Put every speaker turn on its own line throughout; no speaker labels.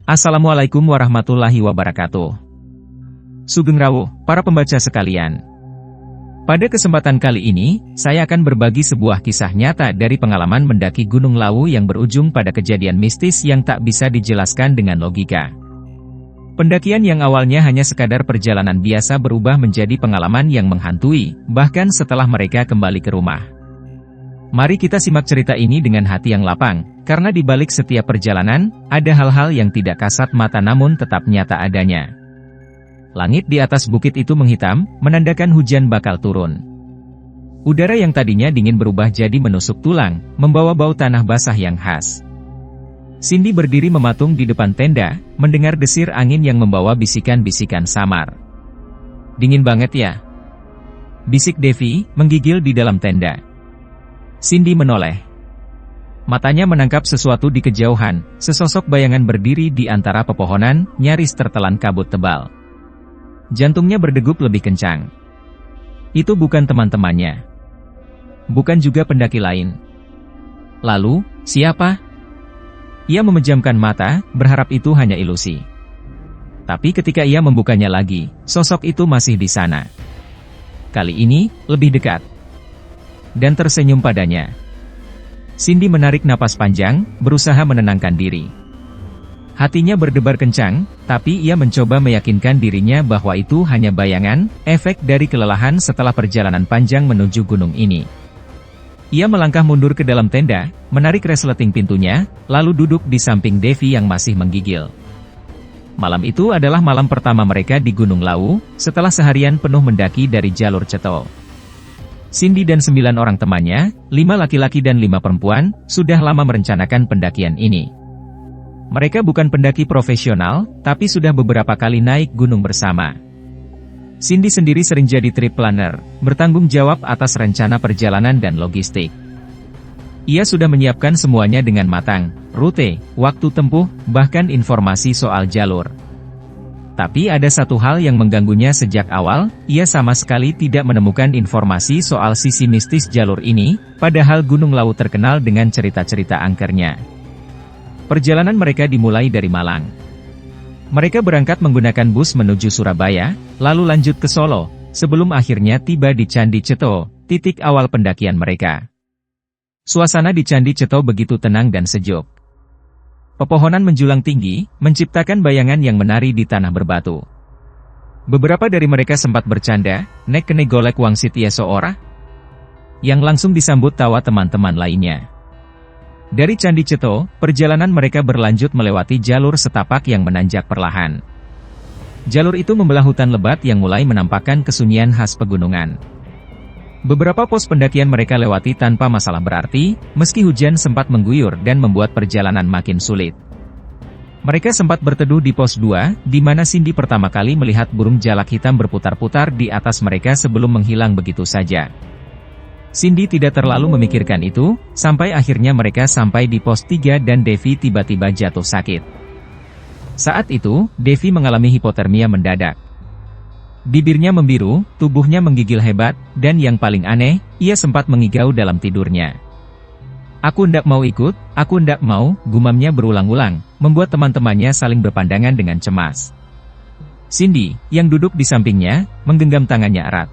Assalamualaikum warahmatullahi wabarakatuh. Sugeng Rawuh, para pembaca sekalian. Pada kesempatan kali ini, saya akan berbagi sebuah kisah nyata dari pengalaman mendaki Gunung Lawu yang berujung pada kejadian mistis yang tak bisa dijelaskan dengan logika. Pendakian yang awalnya hanya sekadar perjalanan biasa berubah menjadi pengalaman yang menghantui, bahkan setelah mereka kembali ke rumah. Mari kita simak cerita ini dengan hati yang lapang, karena di balik setiap perjalanan, ada hal-hal yang tidak kasat mata namun tetap nyata adanya. Langit di atas bukit itu menghitam, menandakan hujan bakal turun. Udara yang tadinya dingin berubah jadi menusuk tulang, membawa bau tanah basah yang khas. Cindy berdiri mematung di depan tenda, mendengar desir angin yang membawa bisikan-bisikan samar. "Dingin banget ya?" bisik Devi, menggigil di dalam tenda. Cindy menoleh. Matanya menangkap sesuatu di kejauhan, sesosok bayangan berdiri di antara pepohonan, nyaris tertelan kabut tebal. Jantungnya berdegup lebih kencang. Itu bukan teman-temannya. Bukan juga pendaki lain. Lalu, siapa? Ia memejamkan mata, berharap itu hanya ilusi. Tapi ketika ia membukanya lagi, sosok itu masih di sana. Kali ini, lebih dekat. Dan tersenyum padanya. Cindy menarik napas panjang, berusaha menenangkan diri. Hatinya berdebar kencang, tapi ia mencoba meyakinkan dirinya bahwa itu hanya bayangan, efek dari kelelahan setelah perjalanan panjang menuju gunung ini. Ia melangkah mundur ke dalam tenda, menarik resleting pintunya, lalu duduk di samping Devi yang masih menggigil. Malam itu adalah malam pertama mereka di Gunung Lawu, setelah seharian penuh mendaki dari jalur Ceto. Cindy dan 9 orang temannya, 5 laki-laki dan 5 perempuan, sudah lama merencanakan pendakian ini. Mereka bukan pendaki profesional, tapi sudah beberapa kali naik gunung bersama. Cindy sendiri sering jadi trip planner, bertanggung jawab atas rencana perjalanan dan logistik. Ia sudah menyiapkan semuanya dengan matang, rute, waktu tempuh, bahkan informasi soal jalur. Tapi ada satu hal yang mengganggunya sejak awal, ia sama sekali tidak menemukan informasi soal sisi mistis jalur ini, padahal Gunung Lawu terkenal dengan cerita-cerita angkernya. Perjalanan mereka dimulai dari Malang. Mereka berangkat menggunakan bus menuju Surabaya, lalu lanjut ke Solo, sebelum akhirnya tiba di Candi Ceto, titik awal pendakian mereka. Suasana di Candi Ceto begitu tenang dan sejuk. Pepohonan menjulang tinggi, menciptakan bayangan yang menari di tanah berbatu. Beberapa dari mereka sempat bercanda, "Nek kene golek wang sitieso ora?" yang langsung disambut tawa teman-teman lainnya. Dari Candi Ceto, perjalanan mereka berlanjut melewati jalur setapak yang menanjak perlahan. Jalur itu membelah hutan lebat yang mulai menampakkan kesunyian khas pegunungan. Beberapa pos pendakian mereka lewati tanpa masalah berarti, meski hujan sempat mengguyur dan membuat perjalanan makin sulit. Mereka sempat berteduh di pos 2, di mana Cindy pertama kali melihat burung jalak hitam berputar-putar di atas mereka sebelum menghilang begitu saja. Cindy tidak terlalu memikirkan itu, sampai akhirnya mereka sampai di pos 3 dan Devi tiba-tiba jatuh sakit. Saat itu, Devi mengalami hipotermia mendadak. Bibirnya membiru, tubuhnya menggigil hebat, dan yang paling aneh, ia sempat mengigau dalam tidurnya. "Aku ndak mau ikut, aku ndak mau," gumamnya berulang-ulang, membuat teman-temannya saling berpandangan dengan cemas. Cindy, yang duduk di sampingnya, menggenggam tangannya erat.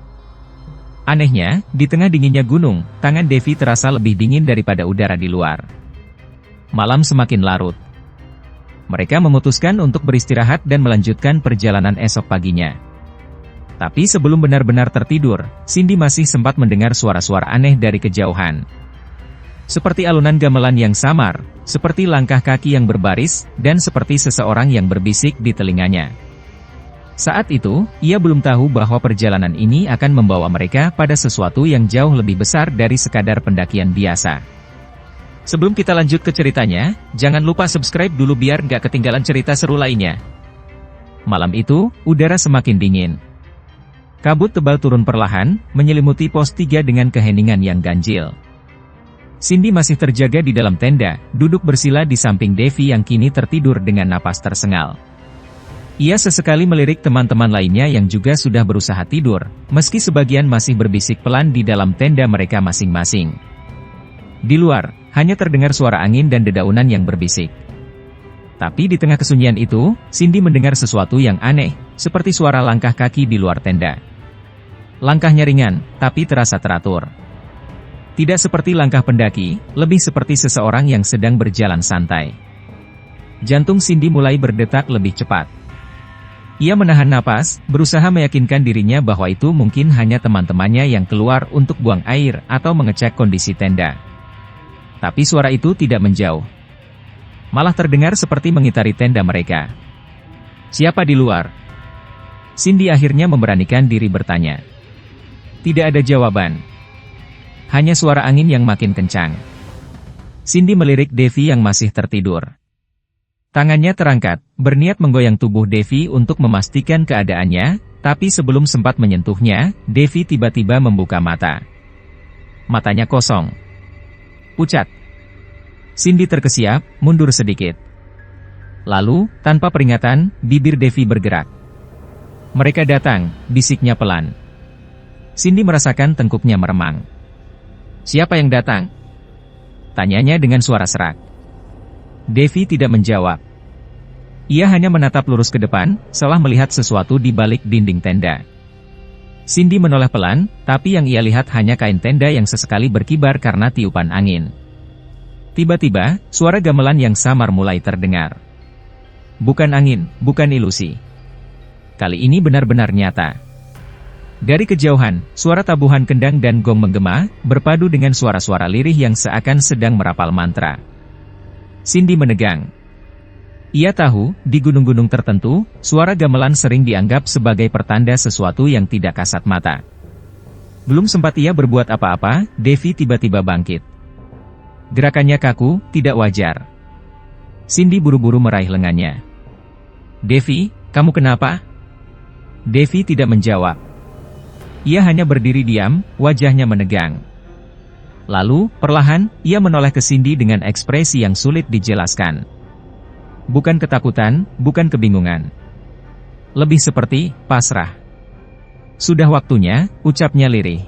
Anehnya, di tengah dinginnya gunung, tangan Devi terasa lebih dingin daripada udara di luar. Malam semakin larut. Mereka memutuskan untuk beristirahat dan melanjutkan perjalanan esok paginya. Tapi sebelum benar-benar tertidur, Cindy masih sempat mendengar suara-suara aneh dari kejauhan. Seperti alunan gamelan yang samar, seperti langkah kaki yang berbaris, dan seperti seseorang yang berbisik di telinganya. Saat itu, ia belum tahu bahwa perjalanan ini akan membawa mereka pada sesuatu yang jauh lebih besar dari sekadar pendakian biasa. Sebelum kita lanjut ke ceritanya, jangan lupa subscribe dulu biar nggak ketinggalan cerita seru lainnya. Malam itu, udara semakin dingin. Kabut tebal turun perlahan, menyelimuti pos 3 dengan keheningan yang ganjil. Cindy masih terjaga di dalam tenda, duduk bersila di samping Devi yang kini tertidur dengan napas tersengal. Ia sesekali melirik teman-teman lainnya yang juga sudah berusaha tidur, meski sebagian masih berbisik pelan di dalam tenda mereka masing-masing. Di luar, hanya terdengar suara angin dan dedaunan yang berbisik. Tapi di tengah kesunyian itu, Cindy mendengar sesuatu yang aneh, seperti suara langkah kaki di luar tenda. Langkahnya ringan, tapi terasa teratur. Tidak seperti langkah pendaki, lebih seperti seseorang yang sedang berjalan santai. Jantung Cindy mulai berdetak lebih cepat. Ia menahan napas, berusaha meyakinkan dirinya bahwa itu mungkin hanya teman-temannya yang keluar untuk buang air atau mengecek kondisi tenda. Tapi suara itu tidak menjauh. Malah terdengar seperti mengitari tenda mereka. Siapa di luar? Cindy akhirnya memberanikan diri bertanya. Tidak ada jawaban. Hanya suara angin yang makin kencang. Cindy melirik Devi yang masih tertidur. Tangannya terangkat, berniat menggoyang tubuh Devi untuk memastikan keadaannya, tapi sebelum sempat menyentuhnya, Devi tiba-tiba membuka mata. Matanya kosong. Pucat. Cindy terkesiap, mundur sedikit. Lalu, tanpa peringatan, bibir Devi bergerak. Mereka datang, bisiknya pelan. Cindy merasakan tengkuknya meremang. Siapa yang datang? Tanyanya dengan suara serak. Devi tidak menjawab. Ia hanya menatap lurus ke depan, seolah melihat sesuatu di balik dinding tenda. Cindy menoleh pelan, tapi yang ia lihat hanya kain tenda yang sesekali berkibar karena tiupan angin. Tiba-tiba, suara gamelan yang samar mulai terdengar. Bukan angin, bukan ilusi. Kali ini benar-benar nyata. Dari kejauhan, suara tabuhan kendang dan gong menggema, berpadu dengan suara-suara lirih yang seakan sedang merapal mantra. Cindy menegang. Ia tahu, di gunung-gunung tertentu, suara gamelan sering dianggap sebagai pertanda sesuatu yang tidak kasat mata. Belum sempat ia berbuat apa-apa, Devi tiba-tiba bangkit. Gerakannya kaku, tidak wajar. Cindy buru-buru meraih lengannya. Devi, kamu kenapa? Devi tidak menjawab. Ia hanya berdiri diam, wajahnya menegang. Lalu, perlahan, ia menoleh ke Cindy dengan ekspresi yang sulit dijelaskan. Bukan ketakutan, bukan kebingungan. Lebih seperti pasrah. Sudah waktunya, ucapnya lirih.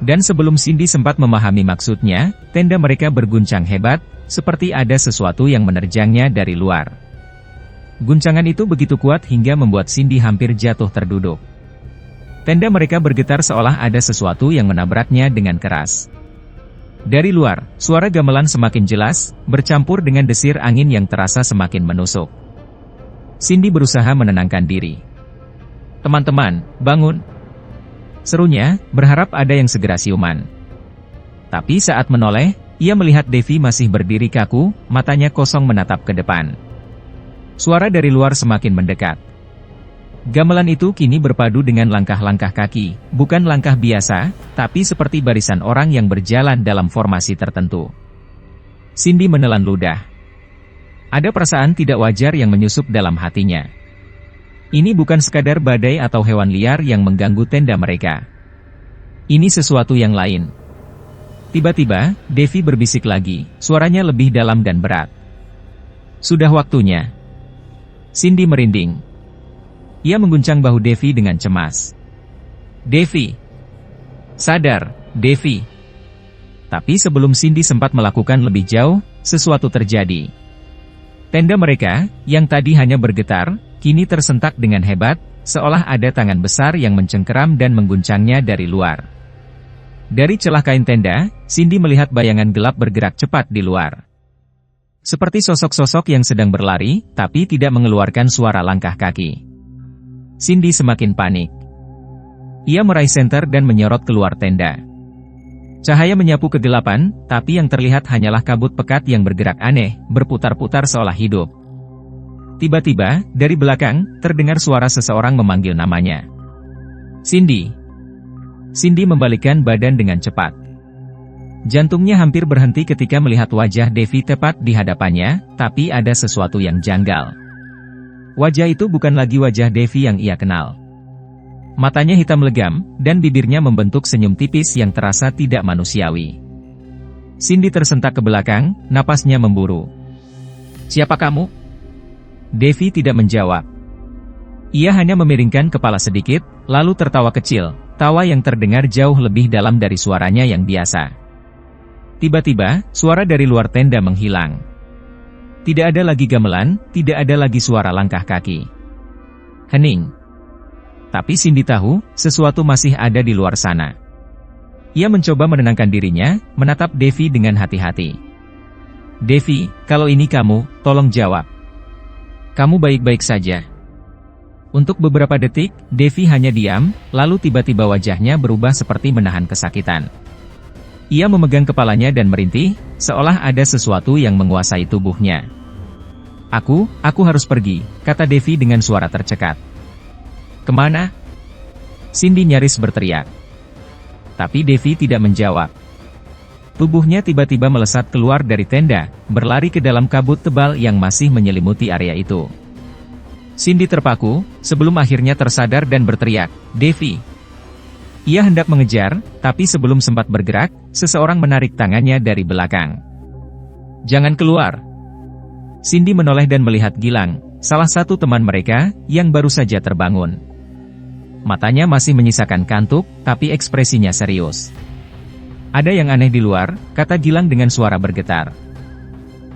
Dan sebelum Cindy sempat memahami maksudnya, tenda mereka berguncang hebat, seperti ada sesuatu yang menerjangnya dari luar. Guncangan itu begitu kuat hingga membuat Cindy hampir jatuh terduduk. Tenda mereka bergetar seolah ada sesuatu yang menabraknya dengan keras. Dari luar, suara gamelan semakin jelas, bercampur dengan desir angin yang terasa semakin menusuk. Cindy berusaha menenangkan diri. Teman-teman, bangun! Serunya, berharap ada yang segera siuman. Tapi saat menoleh, ia melihat Devi masih berdiri kaku, matanya kosong menatap ke depan. Suara dari luar semakin mendekat. Gamelan itu kini berpadu dengan langkah-langkah kaki, bukan langkah biasa, tapi seperti barisan orang yang berjalan dalam formasi tertentu. Cindy menelan ludah. Ada perasaan tidak wajar yang menyusup dalam hatinya. Ini bukan sekadar badai atau hewan liar yang mengganggu tenda mereka. Ini sesuatu yang lain. Tiba-tiba, Devi berbisik lagi, suaranya lebih dalam dan berat. Sudah waktunya. Cindy merinding. Ia mengguncang bahu Devi dengan cemas. Devi! Sadar, Devi! Tapi sebelum Cindy sempat melakukan lebih jauh, sesuatu terjadi. Tenda mereka, yang tadi hanya bergetar, kini tersentak dengan hebat, seolah ada tangan besar yang mencengkeram dan mengguncangnya dari luar. Dari celah kain tenda, Cindy melihat bayangan gelap bergerak cepat di luar. Seperti sosok-sosok yang sedang berlari, tapi tidak mengeluarkan suara langkah kaki. Cindy semakin panik. Ia meraih senter dan menyorot keluar tenda. Cahaya menyapu kegelapan, tapi yang terlihat hanyalah kabut pekat yang bergerak aneh, berputar-putar seolah hidup. Tiba-tiba, dari belakang, terdengar suara seseorang memanggil namanya. Cindy. Cindy membalikkan badan dengan cepat. Jantungnya hampir berhenti ketika melihat wajah Devi tepat di hadapannya, tapi ada sesuatu yang janggal. Wajah itu bukan lagi wajah Devi yang ia kenal. Matanya hitam legam, dan bibirnya membentuk senyum tipis yang terasa tidak manusiawi. Cindy tersentak ke belakang, napasnya memburu. Siapa kamu? Devi tidak menjawab. Ia hanya memiringkan kepala sedikit, lalu tertawa kecil, tawa yang terdengar jauh lebih dalam dari suaranya yang biasa. Tiba-tiba, suara dari luar tenda menghilang. Tidak ada lagi gamelan, tidak ada lagi suara langkah kaki. Hening. Tapi Cindy tahu, sesuatu masih ada di luar sana. Ia mencoba menenangkan dirinya, menatap Devi dengan hati-hati. Devi, kalau ini kamu, tolong jawab. Kamu baik-baik saja. Untuk beberapa detik, Devi hanya diam, lalu tiba-tiba wajahnya berubah seperti menahan kesakitan. Ia memegang kepalanya dan merintih, seolah ada sesuatu yang menguasai tubuhnya. Aku harus pergi, kata Devi dengan suara tercekat. Kemana? Cindy nyaris berteriak. Tapi Devi tidak menjawab. Tubuhnya tiba-tiba melesat keluar dari tenda, berlari ke dalam kabut tebal yang masih menyelimuti area itu. Cindy terpaku, sebelum akhirnya tersadar dan berteriak, Devi. Ia hendak mengejar, tapi sebelum sempat bergerak, seseorang menarik tangannya dari belakang. Jangan keluar. Cindy menoleh dan melihat Gilang, salah satu teman mereka, yang baru saja terbangun. Matanya masih menyisakan kantuk, tapi ekspresinya serius. Ada yang aneh di luar, kata Gilang dengan suara bergetar.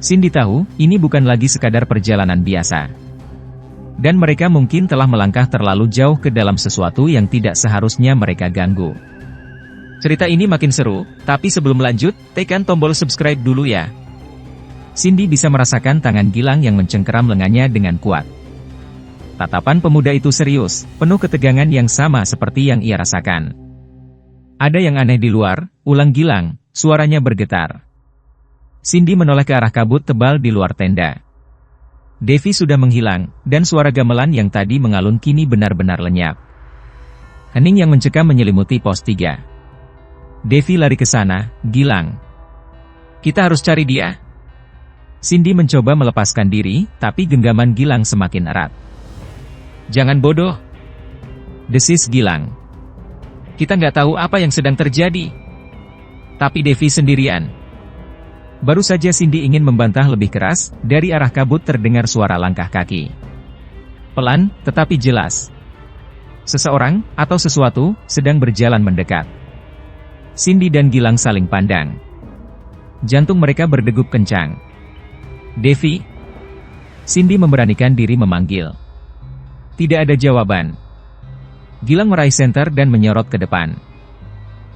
Cindy tahu, ini bukan lagi sekadar perjalanan biasa. Dan mereka mungkin telah melangkah terlalu jauh ke dalam sesuatu yang tidak seharusnya mereka ganggu. Cerita ini makin seru, tapi sebelum lanjut, tekan tombol subscribe dulu ya. Cindy bisa merasakan tangan Gilang yang mencengkeram lengannya dengan kuat. Tatapan pemuda itu serius, penuh ketegangan yang sama seperti yang ia rasakan. Ada yang aneh di luar, ulang Gilang, suaranya bergetar. Cindy menoleh ke arah kabut tebal di luar tenda. Devi sudah menghilang, dan suara gamelan yang tadi mengalun kini benar-benar lenyap. Hening yang mencekam menyelimuti pos 3. Devi lari ke sana, Gilang. Kita harus cari dia. Cindy mencoba melepaskan diri, tapi genggaman Gilang semakin erat. Jangan bodoh. Desis Gilang. Kita nggak tahu apa yang sedang terjadi. Tapi Devi sendirian. Baru saja Cindy ingin membantah lebih keras, dari arah kabut terdengar suara langkah kaki. Pelan, tetapi jelas. Seseorang, atau sesuatu, sedang berjalan mendekat. Cindy dan Gilang saling pandang. Jantung mereka berdegup kencang. Devi. Cindy memberanikan diri memanggil. Tidak ada jawaban. Gilang meraih senter dan menyorot ke depan.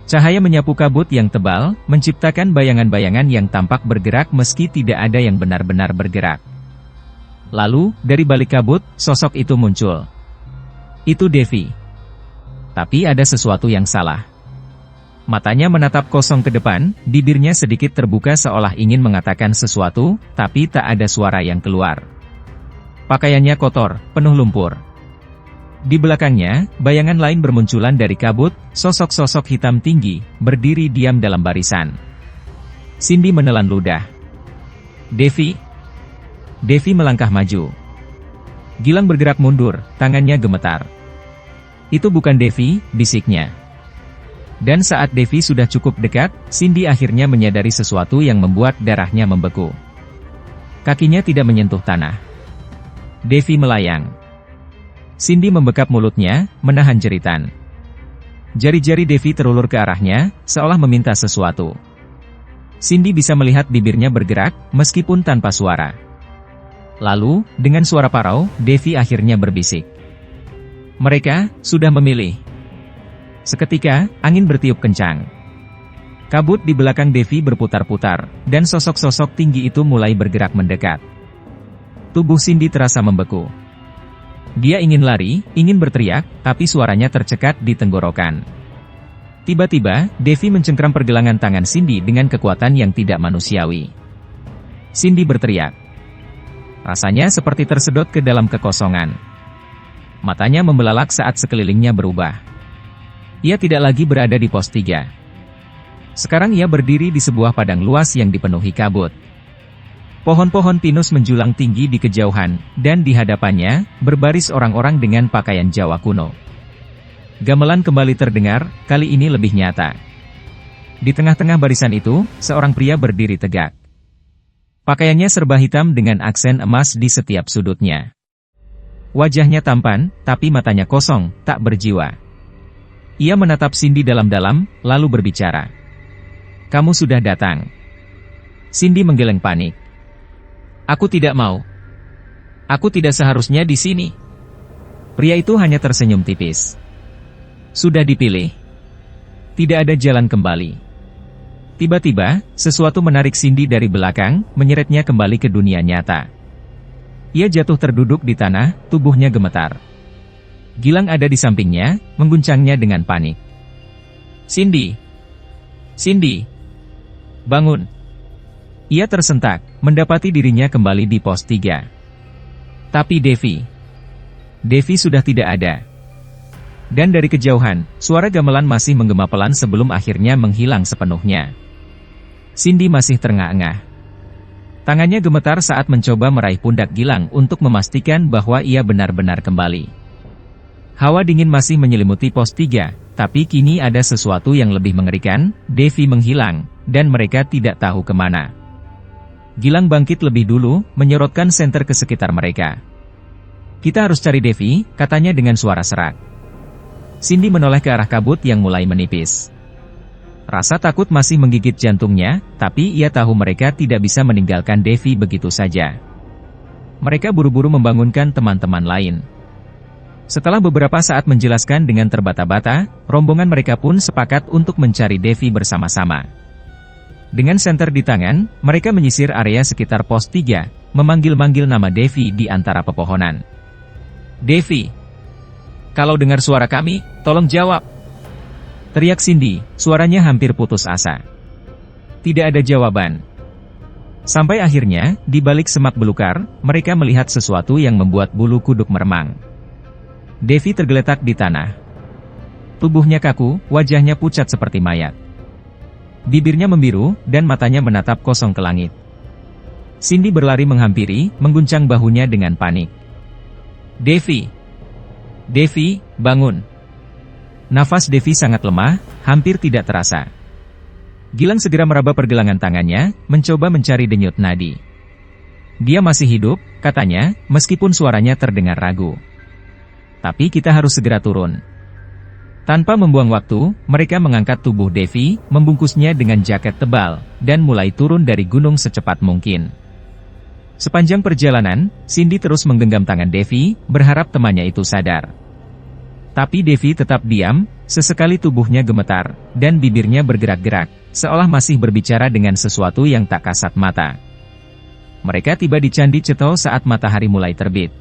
Cahaya menyapu kabut yang tebal, menciptakan bayangan-bayangan yang tampak bergerak meski tidak ada yang benar-benar bergerak. Lalu, dari balik kabut, sosok itu muncul. Itu Devi. Tapi ada sesuatu yang salah. Matanya menatap kosong ke depan, bibirnya sedikit terbuka seolah ingin mengatakan sesuatu, tapi tak ada suara yang keluar. Pakaiannya kotor, penuh lumpur. Di belakangnya, bayangan lain bermunculan dari kabut, sosok-sosok hitam tinggi, berdiri diam dalam barisan. Cindy menelan ludah. Devi. Devi melangkah maju. Gilang bergerak mundur, tangannya gemetar. Itu bukan Devi, bisiknya. Dan saat Devi sudah cukup dekat, Cindy akhirnya menyadari sesuatu yang membuat darahnya membeku. Kakinya tidak menyentuh tanah. Devi melayang. Cindy membekap mulutnya, menahan jeritan. Jari-jari Devi terulur ke arahnya, seolah meminta sesuatu. Cindy bisa melihat bibirnya bergerak, meskipun tanpa suara. Lalu, dengan suara parau, Devi akhirnya berbisik. Mereka sudah memilih. Seketika, angin bertiup kencang. Kabut di belakang Devi berputar-putar, dan sosok-sosok tinggi itu mulai bergerak mendekat. Tubuh Cindy terasa membeku. Dia ingin lari, ingin berteriak, tapi suaranya tercekat di tenggorokan. Tiba-tiba, Devi mencengkram pergelangan tangan Cindy dengan kekuatan yang tidak manusiawi. Cindy berteriak. Rasanya seperti tersedot ke dalam kekosongan. Matanya membelalak saat sekelilingnya berubah. Ia tidak lagi berada di pos 3. Sekarang ia berdiri di sebuah padang luas yang dipenuhi kabut. Pohon-pohon pinus menjulang tinggi di kejauhan, dan di hadapannya, berbaris orang-orang dengan pakaian Jawa kuno. Gamelan kembali terdengar, kali ini lebih nyata. Di tengah-tengah barisan itu, seorang pria berdiri tegak. Pakaiannya serba hitam dengan aksen emas di setiap sudutnya. Wajahnya tampan, tapi matanya kosong, tak berjiwa. Ia menatap Cindy dalam-dalam, lalu berbicara. Kamu sudah datang. Cindy menggeleng panik. Aku tidak mau. Aku tidak seharusnya di sini. Pria itu hanya tersenyum tipis. Sudah dipilih. Tidak ada jalan kembali. Tiba-tiba, sesuatu menarik Cindy dari belakang, menyeretnya kembali ke dunia nyata. Ia jatuh terduduk di tanah, tubuhnya gemetar. Gilang ada di sampingnya, mengguncangnya dengan panik. Cindy! Cindy! Bangun! Ia tersentak, mendapati dirinya kembali di pos 3. Tapi Devi sudah tidak ada. Dan dari kejauhan, suara gamelan masih menggema pelan sebelum akhirnya menghilang sepenuhnya. Cindy masih terengah-engah. Tangannya gemetar saat mencoba meraih pundak Gilang untuk memastikan bahwa ia benar-benar kembali. Hawa dingin masih menyelimuti pos 3, tapi kini ada sesuatu yang lebih mengerikan, Devi menghilang, dan mereka tidak tahu kemana. Gilang bangkit lebih dulu, menyorotkan senter ke sekitar mereka. Kita harus cari Devi, katanya dengan suara serak. Cindy menoleh ke arah kabut yang mulai menipis. Rasa takut masih menggigit jantungnya, tapi ia tahu mereka tidak bisa meninggalkan Devi begitu saja. Mereka buru-buru membangunkan teman-teman lain. Setelah beberapa saat menjelaskan dengan terbata-bata, rombongan mereka pun sepakat untuk mencari Devi bersama-sama. Dengan senter di tangan, mereka menyisir area sekitar pos 3, memanggil-manggil nama Devi di antara pepohonan. Devi! Kalau dengar suara kami, tolong jawab! Teriak Cindy, suaranya hampir putus asa. Tidak ada jawaban. Sampai akhirnya, di balik semak belukar, mereka melihat sesuatu yang membuat bulu kuduk meremang. Devi tergeletak di tanah. Tubuhnya kaku, wajahnya pucat seperti mayat. Bibirnya membiru, dan matanya menatap kosong ke langit. Cindy berlari menghampiri, mengguncang bahunya dengan panik. Devi! Devi, bangun! Nafas Devi sangat lemah, hampir tidak terasa. Gilang segera meraba pergelangan tangannya, mencoba mencari denyut nadi. Dia masih hidup, katanya, meskipun suaranya terdengar ragu. Tapi kita harus segera turun. Tanpa membuang waktu, mereka mengangkat tubuh Devi, membungkusnya dengan jaket tebal, dan mulai turun dari gunung secepat mungkin. Sepanjang perjalanan, Cindy terus menggenggam tangan Devi, berharap temannya itu sadar. Tapi Devi tetap diam, sesekali tubuhnya gemetar, dan bibirnya bergerak-gerak, seolah masih berbicara dengan sesuatu yang tak kasat mata. Mereka tiba di Candi Cetho saat matahari mulai terbit.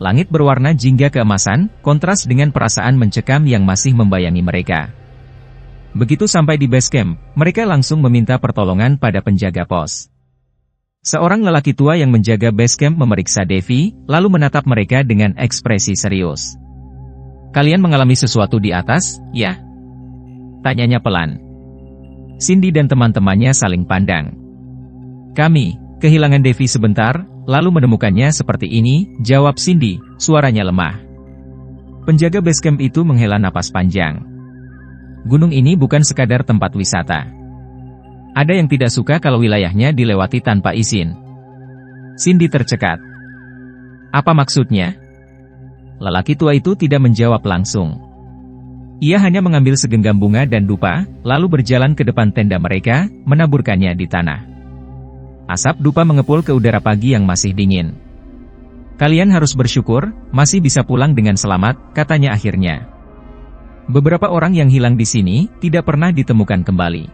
Langit berwarna jingga keemasan, kontras dengan perasaan mencekam yang masih membayangi mereka. Begitu sampai di base camp, mereka langsung meminta pertolongan pada penjaga pos. Seorang lelaki tua yang menjaga base camp memeriksa Devi, lalu menatap mereka dengan ekspresi serius. Kalian mengalami sesuatu di atas, ya? Tanyanya pelan. Cindy dan teman-temannya saling pandang. Kami kehilangan Devi sebentar, lalu menemukannya seperti ini, jawab Cindy, suaranya lemah. Penjaga base camp itu menghela napas panjang. Gunung ini bukan sekadar tempat wisata. Ada yang tidak suka kalau wilayahnya dilewati tanpa izin. Cindy tercekat. Apa maksudnya? Lelaki tua itu tidak menjawab langsung. Ia hanya mengambil segenggam bunga dan dupa, lalu berjalan ke depan tenda mereka, menaburkannya di tanah. Asap dupa mengepul ke udara pagi yang masih dingin. Kalian harus bersyukur, masih bisa pulang dengan selamat, katanya akhirnya. Beberapa orang yang hilang di sini, tidak pernah ditemukan kembali.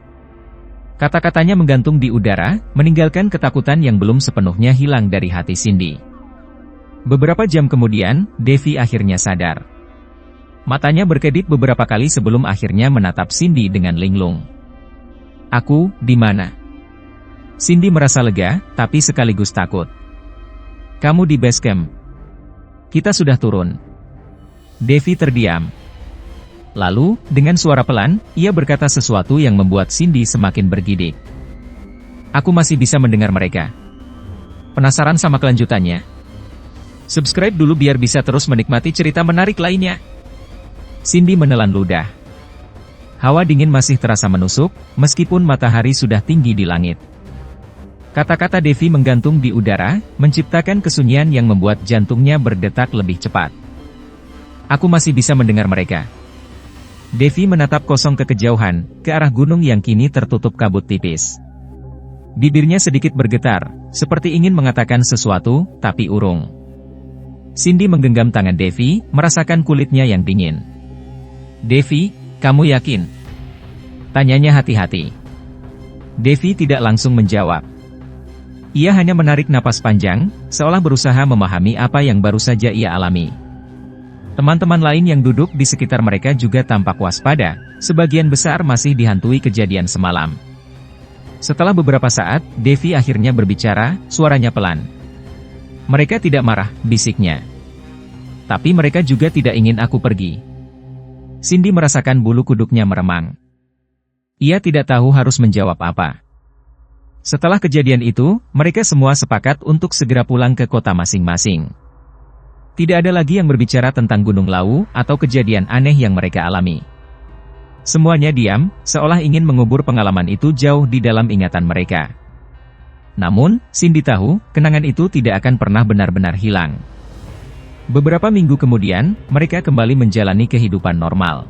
Kata-katanya menggantung di udara, meninggalkan ketakutan yang belum sepenuhnya hilang dari hati Cindy. Beberapa jam kemudian, Devi akhirnya sadar. Matanya berkedip beberapa kali sebelum akhirnya menatap Cindy dengan linglung. Aku, di mana? Cindy merasa lega, tapi sekaligus takut. Kamu di base camp. Kita sudah turun. Devi terdiam. Lalu, dengan suara pelan, ia berkata sesuatu yang membuat Cindy semakin bergidik. Aku masih bisa mendengar mereka. Penasaran sama kelanjutannya? Subscribe dulu biar bisa terus menikmati cerita menarik lainnya. Cindy menelan ludah. Hawa dingin masih terasa menusuk, meskipun matahari sudah tinggi di langit. Kata-kata Devi menggantung di udara, menciptakan kesunyian yang membuat jantungnya berdetak lebih cepat. Aku masih bisa mendengar mereka. Devi menatap kosong ke kejauhan, ke arah gunung yang kini tertutup kabut tipis. Bibirnya sedikit bergetar, seperti ingin mengatakan sesuatu, tapi urung. Cindy menggenggam tangan Devi, merasakan kulitnya yang dingin. "Devi, kamu yakin?" tanyanya hati-hati. Devi tidak langsung menjawab. Ia hanya menarik napas panjang, seolah berusaha memahami apa yang baru saja ia alami. Teman-teman lain yang duduk di sekitar mereka juga tampak waspada, sebagian besar masih dihantui kejadian semalam. Setelah beberapa saat, Devi akhirnya berbicara, suaranya pelan. "Mereka tidak marah," bisiknya. "Tapi mereka juga tidak ingin aku pergi." Cindy merasakan bulu kuduknya meremang. Ia tidak tahu harus menjawab apa. Setelah kejadian itu, mereka semua sepakat untuk segera pulang ke kota masing-masing. Tidak ada lagi yang berbicara tentang Gunung Lawu atau kejadian aneh yang mereka alami. Semuanya diam, seolah ingin mengubur pengalaman itu jauh di dalam ingatan mereka. Namun, Cindy tahu, kenangan itu tidak akan pernah benar-benar hilang. Beberapa minggu kemudian, mereka kembali menjalani kehidupan normal.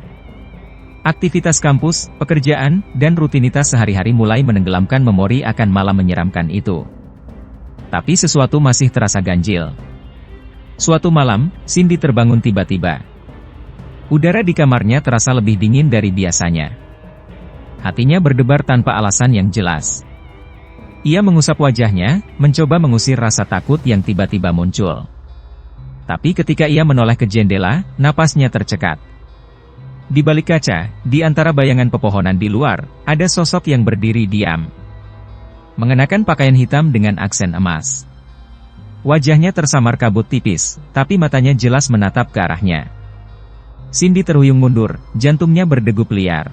Aktivitas kampus, pekerjaan, dan rutinitas sehari-hari mulai menenggelamkan memori akan malam menyeramkan itu. Tapi sesuatu masih terasa ganjil. Suatu malam, Cindy terbangun tiba-tiba. Udara di kamarnya terasa lebih dingin dari biasanya. Hatinya berdebar tanpa alasan yang jelas. Ia mengusap wajahnya, mencoba mengusir rasa takut yang tiba-tiba muncul. Tapi ketika ia menoleh ke jendela, napasnya tercekat. Di balik kaca, di antara bayangan pepohonan di luar, ada sosok yang berdiri diam. Mengenakan pakaian hitam dengan aksen emas. Wajahnya tersamar kabut tipis, tapi matanya jelas menatap ke arahnya. Cindy terhuyung mundur, jantungnya berdegup liar.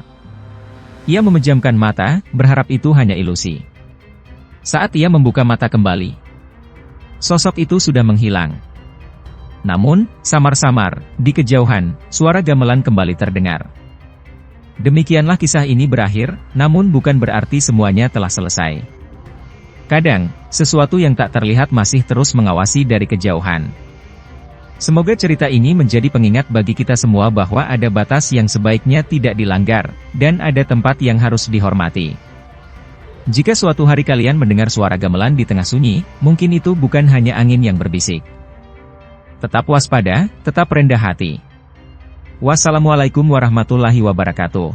Ia memejamkan mata, berharap itu hanya ilusi. Saat ia membuka mata kembali, sosok itu sudah menghilang. Namun, samar-samar, di kejauhan, suara gamelan kembali terdengar. Demikianlah kisah ini berakhir, namun bukan berarti semuanya telah selesai. Kadang, sesuatu yang tak terlihat masih terus mengawasi dari kejauhan. Semoga cerita ini menjadi pengingat bagi kita semua bahwa ada batas yang sebaiknya tidak dilanggar, dan ada tempat yang harus dihormati. Jika suatu hari kalian mendengar suara gamelan di tengah sunyi, mungkin itu bukan hanya angin yang berbisik. Tetap waspada, tetap rendah hati. Wassalamualaikum warahmatullahi wabarakatuh.